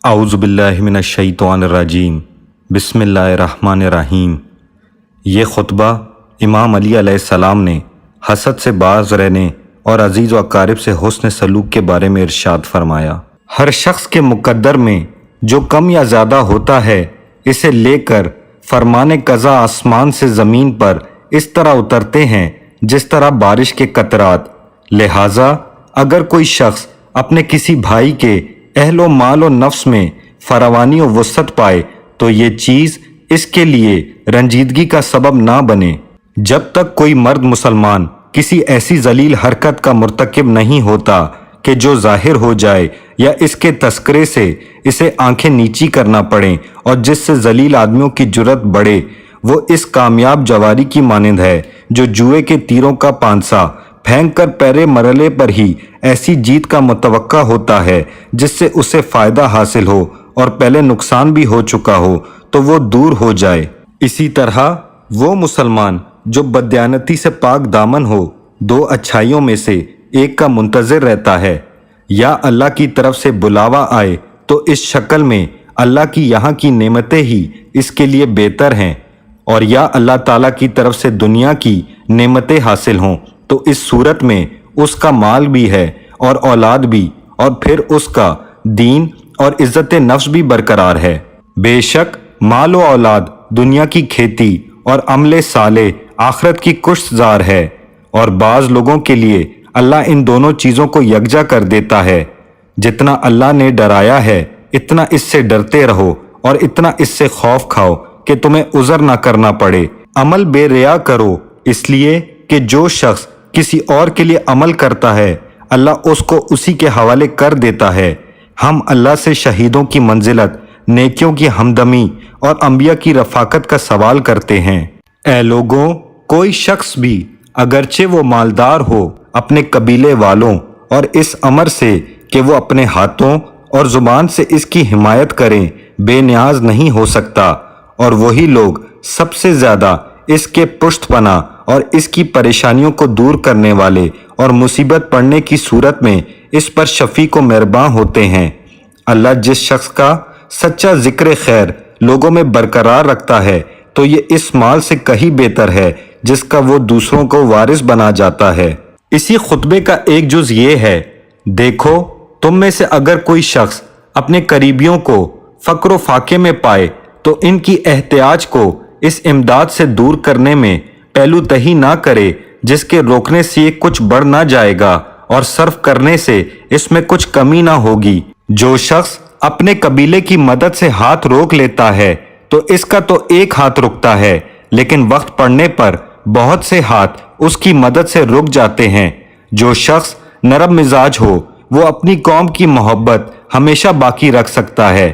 اعوذ باللہ من الشیطان الرجیم بسم اللہ الرحمن الرحیم۔ یہ خطبہ امام علی علیہ السلام نے حسد سے باز رہنے اور عزیز و اقارب سے حسن سلوک کے بارے میں ارشاد فرمایا۔ ہر شخص کے مقدر میں جو کم یا زیادہ ہوتا ہے اسے لے کر فرمان قضا آسمان سے زمین پر اس طرح اترتے ہیں جس طرح بارش کے قطرات۔ لہٰذا اگر کوئی شخص اپنے کسی بھائی کے اہل و مال و نفس میں فراوانی و وسعت پائے تو یہ چیز اس کے لیے رنجیدگی کا سبب نہ بنے۔ جب تک کوئی مرد مسلمان کسی ایسی ذلیل حرکت کا مرتکب نہیں ہوتا کہ جو ظاہر ہو جائے یا اس کے تذکرے سے اسے آنکھیں نیچی کرنا پڑیں اور جس سے ذلیل آدمیوں کی جرت بڑھے، وہ اس کامیاب جواری کی مانند ہے جو جوئے کے تیروں کا پانسا پھینک کر پہلے مرحلے پر ہی ایسی جیت کا متوقع ہوتا ہے جس سے اسے فائدہ حاصل ہو اور پہلے نقصان بھی ہو چکا ہو تو وہ دور ہو جائے۔ اسی طرح وہ مسلمان جو بددیانتی سے پاک دامن ہو دو اچھائیوں میں سے ایک کا منتظر رہتا ہے، یا اللہ کی طرف سے بلاوا آئے تو اس شکل میں اللہ کی یہاں کی نعمتیں ہی اس کے لیے بہتر ہیں، اور یا اللہ تعالیٰ کی طرف سے دنیا کی نعمتیں حاصل ہوں تو اس صورت میں اس کا مال بھی ہے اور اولاد بھی، اور پھر اس کا دین اور عزت نفس بھی برقرار ہے۔ بے شک مال و اولاد دنیا کی کھیتی اور عمل صالح آخرت کی کشت زار ہے، اور بعض لوگوں کے لیے اللہ ان دونوں چیزوں کو یکجا کر دیتا ہے۔ جتنا اللہ نے ڈرایا ہے اتنا اس سے ڈرتے رہو اور اتنا اس سے خوف کھاؤ کہ تمہیں عذر نہ کرنا پڑے۔ عمل بے ریا کرو، اس لیے کہ جو شخص کسی اور کے لیے عمل کرتا ہے اللہ اس کو اسی کے حوالے کر دیتا ہے۔ ہم اللہ سے شہیدوں کی منزلت، نیکیوں کی ہمدمی اور انبیاء کی رفاقت کا سوال کرتے ہیں۔ اے لوگوں، کوئی شخص بھی اگرچہ وہ مالدار ہو اپنے قبیلے والوں اور اس امر سے کہ وہ اپنے ہاتھوں اور زبان سے اس کی حمایت کریں بے نیاز نہیں ہو سکتا، اور وہی لوگ سب سے زیادہ اس کے پشت پناہ اور اس کی پریشانیوں کو دور کرنے والے اور مصیبت پڑنے کی صورت میں اس پر شفیق و مہرباں ہوتے ہیں۔ اللہ جس شخص کا سچا ذکر خیر لوگوں میں برقرار رکھتا ہے تو یہ اس مال سے کہیں بہتر ہے جس کا وہ دوسروں کو وارث بنا جاتا ہے۔ اسی خطبے کا ایک جز یہ ہے، دیکھو تم میں سے اگر کوئی شخص اپنے قریبیوں کو فقر و فاقے میں پائے تو ان کی احتیاج کو اس امداد سے دور کرنے میں پہلو تہی نہ کرے جس کے روکنے سے یہ کچھ بڑھ نہ جائے گا اور صرف کرنے سے اس میں کچھ کمی نہ ہوگی۔ جو شخص اپنے قبیلے کی مدد سے ہاتھ روک لیتا ہے تو اس کا تو ایک ہاتھ رکتا ہے، لیکن وقت پڑنے پر بہت سے ہاتھ اس کی مدد سے رک جاتے ہیں۔ جو شخص نرم مزاج ہو وہ اپنی قوم کی محبت ہمیشہ باقی رکھ سکتا ہے،